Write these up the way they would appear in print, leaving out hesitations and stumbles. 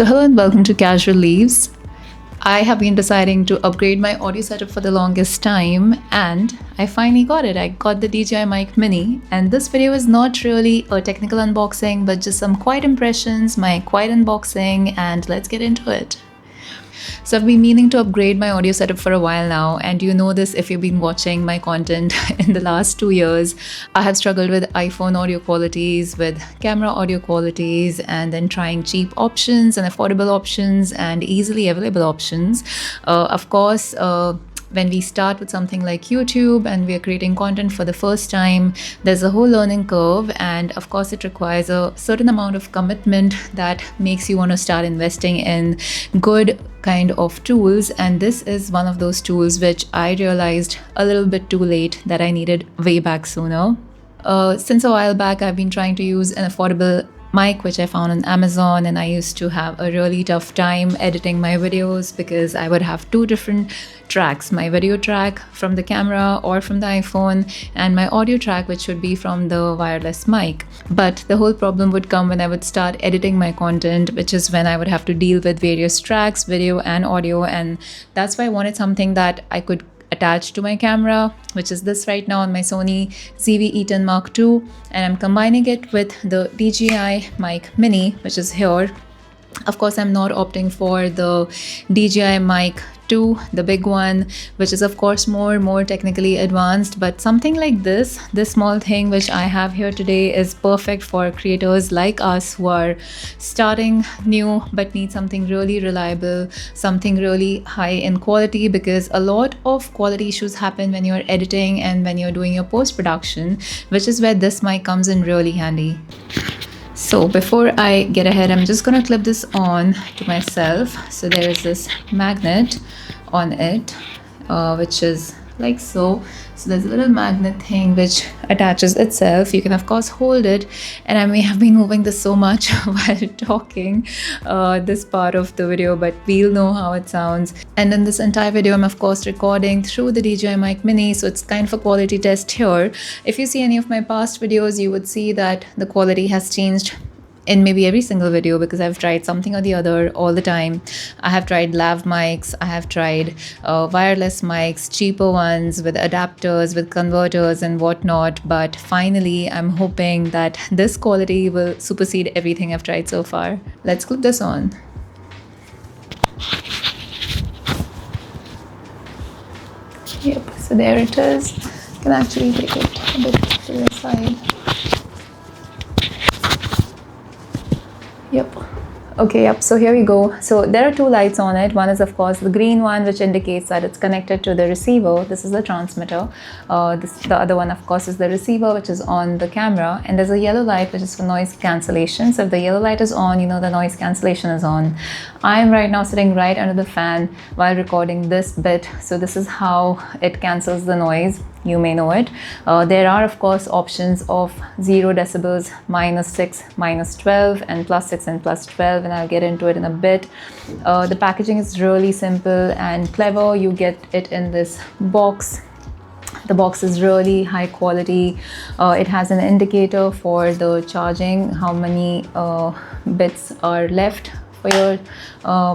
So hello and welcome to Casual Leaves. I have been deciding to upgrade my audio setup for the longest time and I finally got it. I got the DJI Mic Mini, and this video is not really a technical unboxing but just some quiet impressions, my quiet unboxing, and let's get into it. So I've been meaning to upgrade my audio setup for a while now, and you know this if you've been watching my content in the last 2 years. I have struggled with iPhone audio qualities, with camera audio qualities, and then trying cheap options and affordable options and easily available options. Of course, when we start with something like YouTube and we are creating content for the first time, there's a whole learning curve, and of course it requires a certain amount of commitment that makes you want to start investing in good kind of tools, and this is one of those tools which I realized a little bit too late that I needed way back sooner. Since a while back, I've been trying to use an affordable mic which I found on Amazon, and I used to have a really tough time editing my videos because I would have two different tracks, my video track from the camera or from the iPhone, and my audio track which would be from the wireless mic. But the whole problem would come when I would start editing my content, which is when I would have to deal with various tracks, video and audio, and that's why I wanted something that I could attached to my camera, which is this right now on my Sony ZV-E10 Mark II, and I'm combining it with the DJI Mic Mini, which is here. Of course, I'm not opting for the DJI Mic 2, the big one, which is of course more technically advanced, but something like this small thing which I have here today is perfect for creators like us who are starting new but need something really reliable, something really high in quality, because a lot of quality issues happen when you're editing and when you're doing your post-production, which is where this mic comes in really handy. So before I get ahead, I'm just gonna clip this on to myself. So there is this magnet on it, which is like so. So there's a little magnet thing which attaches itself. You can of course hold it, and I may have been moving this so much while talking this part of the video, but we'll know how it sounds. And in this entire video, I'm of course recording through the DJI Mic Mini, so it's kind of a quality test here. If you see any of my past videos, you would see that the quality has changed in maybe every single video because I've tried something or the other all the time. I have tried lav mics, I have tried wireless mics, cheaper ones with adapters, with converters and whatnot, but finally I'm hoping that this quality will supersede everything I've tried so far. Let's clip this on. Yep, so there it is. You can actually take it a bit to the side. Yep. Okay, yep, so here we go. So there are two lights on it. One is of course the green one, which indicates that it's connected to the receiver. This is the transmitter. The other one of course is the receiver, which is on the camera, and there's a yellow light which is for noise cancellation. So if the yellow light is on, you know the noise cancellation is on. I'm right now sitting right under the fan while recording this bit, so this is how it cancels the noise. You may know it. There are of course options of 0 decibels, -6, -12, and +6 and +12, and I'll get into it in a bit. The packaging is really simple and clever. You get it in this box. The box is really high quality. It has an indicator for the charging, how many bits are left for your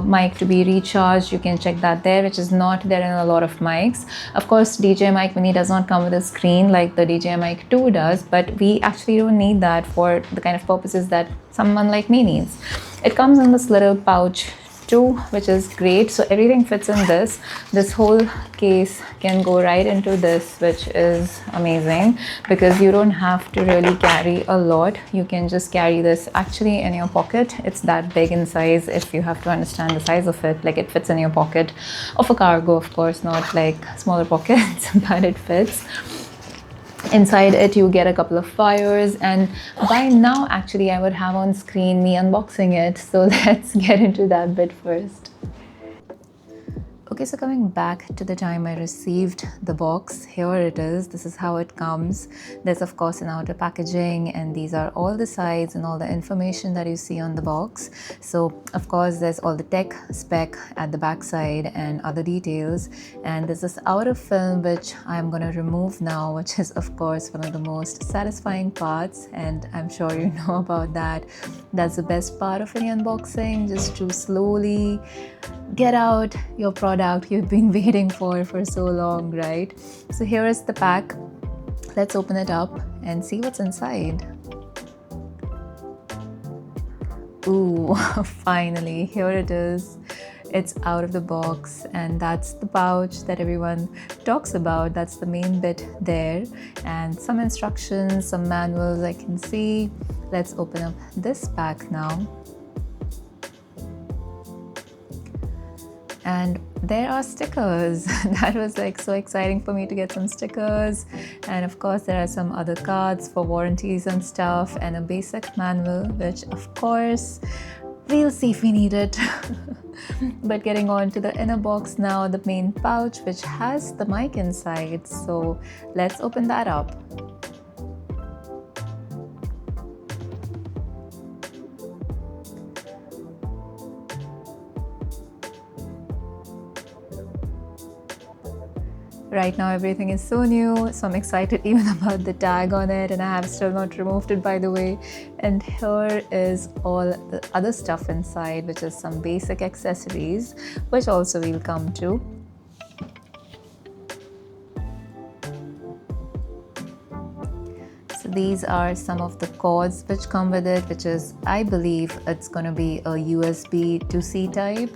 mic to be recharged. You can check that there, which is not there in a lot of mics. Of course, DJI Mic Mini does not come with a screen like the DJI Mic 2 does, but we actually don't need that for the kind of purposes that someone like me needs. It comes in this little pouch too, which is great. So everything fits in this. This whole case can go right into this, which is amazing because you don't have to really carry a lot. You can just carry this actually in your pocket. It's that big in size, if you have to understand the size of it. Like it fits in your pocket of a cargo, of course, not like smaller pockets, but it fits. Inside it you get a couple of wires, and by now actually I would have on screen me unboxing it, so let's get into that bit first. Okay, so coming back to the time I received the box, here it is. This is how it comes. There's of course an outer packaging, and these are all the sides and all the information that you see on the box. So of course there's all the tech spec at the back side and other details, and there's this outer film which I'm going to remove now, which is of course one of the most satisfying parts, and I'm sure you know about that. That's the best part of any unboxing, just to slowly get out your product you've been waiting for so long, right? So here is the pack. Let's open it up and see what's inside. Ooh, finally, here it is. It's out of the box, and that's the pouch that everyone talks about. That's the main bit there, and some instructions, some manuals I can see. Let's open up this pack now. And there are stickers. That was like so exciting for me to get some stickers. And of course there are some other cards for warranties and stuff, and a basic manual, which of course we'll see if we need it. But getting on to the inner box now, the main pouch which has the mic inside. So let's open that up. Right now everything is so new, so I'm excited even about the tag on it, and I have still not removed it, by the way. And here is all the other stuff inside, which is some basic accessories, which also we'll come to. So these are some of the cords which come with it, which is, I believe it's going to be a USB to C type.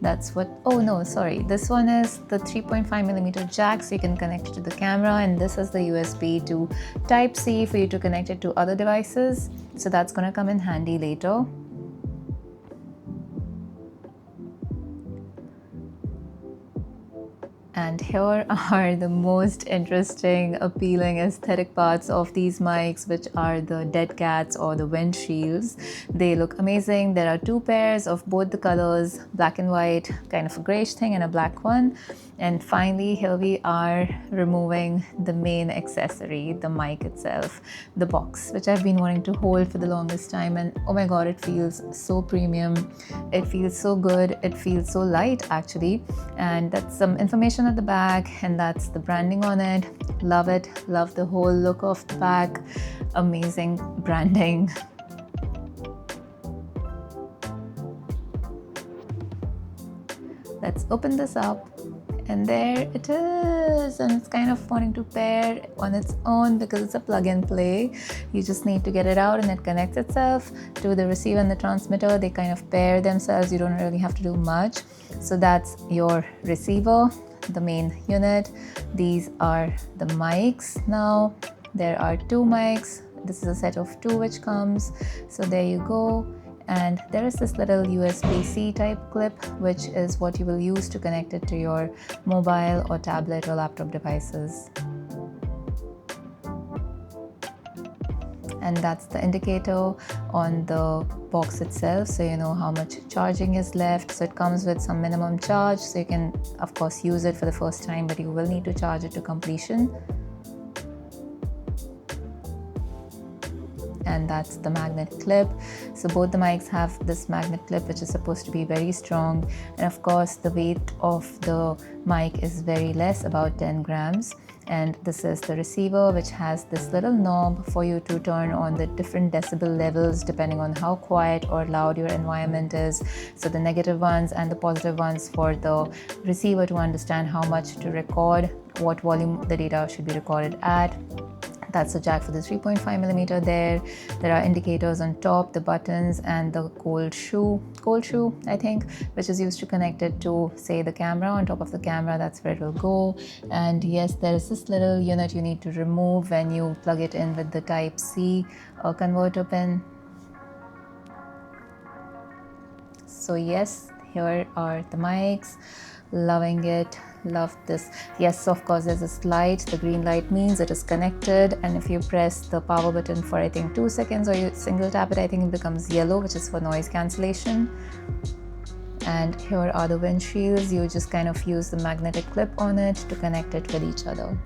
That's what, oh no, sorry, this one is the 3.5mm jack, so you can connect it to the camera, and this is the USB to type C for you to connect it to other devices. So that's going to come in handy later. And here are the most interesting, appealing aesthetic parts of these mics, which are the dead cats or the windshields. They look amazing. There are two pairs of both the colors, black and white, kind of a grayish thing, and a black one. And finally, here we are removing the main accessory, the mic itself, the box, which I've been wanting to hold for the longest time. And oh my god, it feels so premium. It feels so good. It feels so light, actually. And that's some information at the back, and that's the branding on it. Love it. Love the whole look of the back. Amazing branding. Let's open this up. And there it is, and it's kind of wanting to pair on its own because it's a plug and play. You just need to get it out and it connects itself to the receiver and the transmitter. They kind of pair themselves. You don't really have to do much. So that's your receiver, the main unit. These are the mics now. There are two mics. This is a set of two which comes. So there you go. And there is this little USB-C type clip, which is what you will use to connect it to your mobile or tablet or laptop devices. And that's the indicator on the box itself, so you know how much charging is left. So it comes with some minimum charge, so you can of course use it for the first time, but you will need to charge it to completion. And that's the magnet clip. So both the mics have this magnet clip, which is supposed to be very strong. And of course the weight of the mic is very less, about 10 grams. And this is the receiver, which has this little knob for you to turn on the different decibel levels depending on how quiet or loud your environment is. So the negative ones and the positive ones for the receiver to understand how much to record, what volume the data should be recorded at. That's the jack for the 3.5mm there. There are indicators on top, the buttons, and the cold shoe, I think, which is used to connect it to, say, the camera. On top of the camera, that's where it will go. And yes, there is this little unit you need to remove when you plug it in with the Type-C converter pin. So yes, here are the mics. Loving it. Love this. Yes, of course there's this light. The green light means it is connected, and if you press the power button for I think 2 seconds, or you single tap it, I think it becomes yellow, which is for noise cancellation. and here are the windshields. You just kind of use the magnetic clip on it to connect it with each other.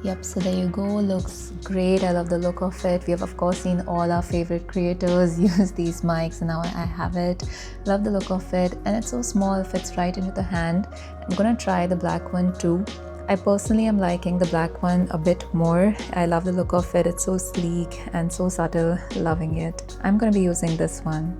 Yep, so there you go. Looks great. I love the look of it. We have of course seen all our favorite creators use these mics, and now I have it. Love the look of it, and it's so small, fits right into the hand. I'm gonna try the black one too. I personally am liking the black one a bit more. I love the look of it. It's so sleek and so subtle. Loving it. I'm gonna be using this one.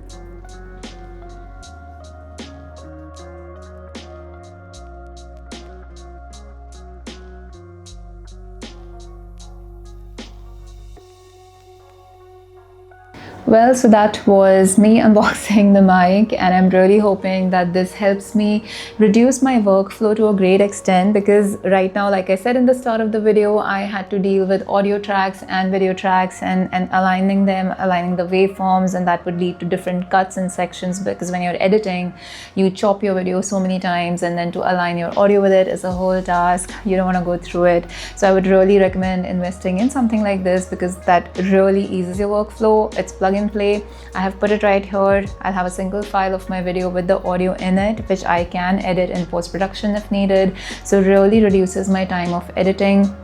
Well, so that was me unboxing the mic, and I'm really hoping that this helps me reduce my workflow to a great extent, because right now, like I said in the start of the video, I had to deal with audio tracks and video tracks and aligning them, aligning the waveforms, and that would lead to different cuts and sections, because when you're editing, you chop your video so many times, and then to align your audio with it is a whole task. You don't want to go through it. So I would really recommend investing in something like this, because that really eases your workflow. It's plug and play. I have put it right here. I'll have a single file of my video with the audio in it, which I can edit in post-production if needed. So really reduces my time of editing.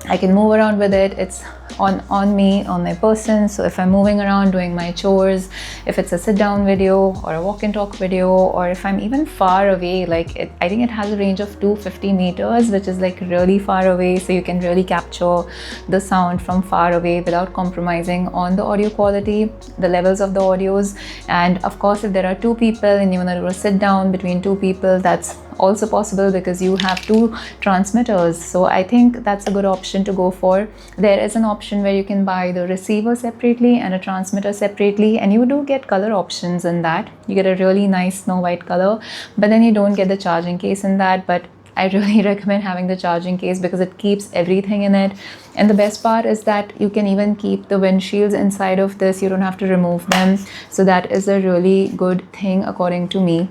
I can move around with it. It's on me, on my person. So if I'm moving around doing my chores, if it's a sit down video or a walk and talk video, or if I'm even far away, like I think it has a range of 250 meters, which is like really far away. So you can really capture the sound from far away without compromising on the audio quality, the levels of the audios. And of course, if there are two people and you want to do a sit down between two people, that's also possible because you have two transmitters. So I think that's a good option to go for. There is an option where you can buy the receiver separately and a transmitter separately, and you do get color options in that. You get a really nice snow white color, but then you don't get the charging case in that. But I really recommend having the charging case because it keeps everything in it. And the best part is that you can even keep the windshields inside of this. You don't have to remove them. So that is a really good thing according to me.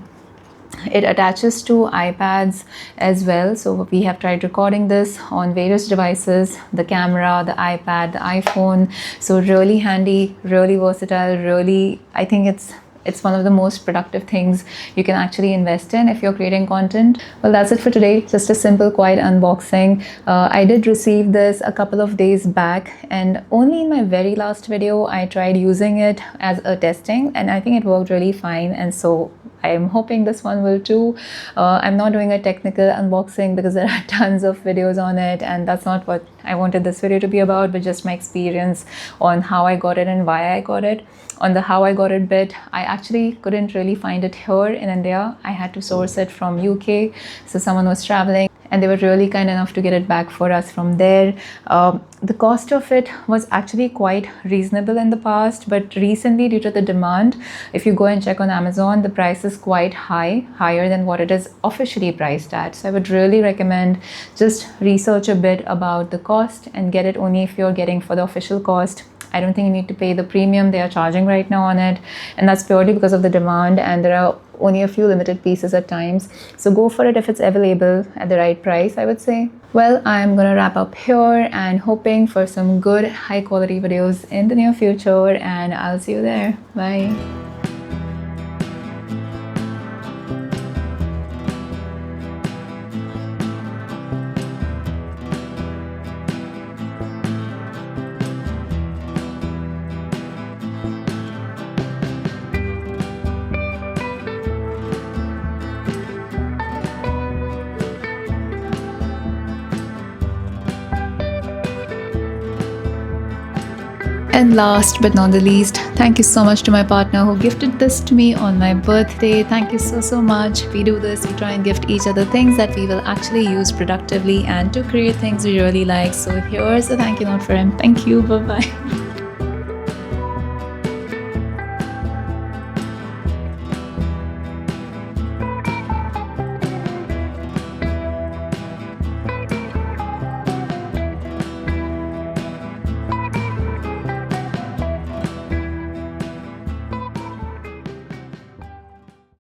It attaches to iPads as well. So we have tried recording this on various devices, the camera, the iPad, the iPhone. So really handy, really versatile, really, I think it's one of the most productive things you can actually invest in if you're creating content. Well, that's it for today. Just a simple, quiet unboxing. I did receive this a couple of days back, and only in my very last video I tried using it as a testing, and I think it worked really fine. And so I'm hoping this one will too. I'm not doing a technical unboxing because there are tons of videos on it, and that's not what I wanted this video to be about, but just my experience on how I got it and why I got it. On the how I got it bit, I actually couldn't really find it here in India. I had to source it from UK. So someone was traveling and they were really kind enough to get it back for us from there. The cost of it was actually quite reasonable in the past, but recently due to the demand, if you go and check on Amazon, the price is quite high, higher than what it is officially priced at. So I would really recommend just research a bit about the cost and get it only if you're getting for the official cost. I don't think you need to pay the premium they are charging right now on it, and that's purely because of the demand, and there are only a few limited pieces at times. So go for it if it's available at the right price, I would say. Well, I'm gonna wrap up here and hoping for some good high quality videos in the near future, and I'll see you there. Bye. And last but not the least, thank you so much to my partner who gifted this to me on my birthday. Thank you so much. We do this, we try and gift each other things that we will actually use productively and to create things we really like. So here's a thank you note for him. Thank you. Bye-bye.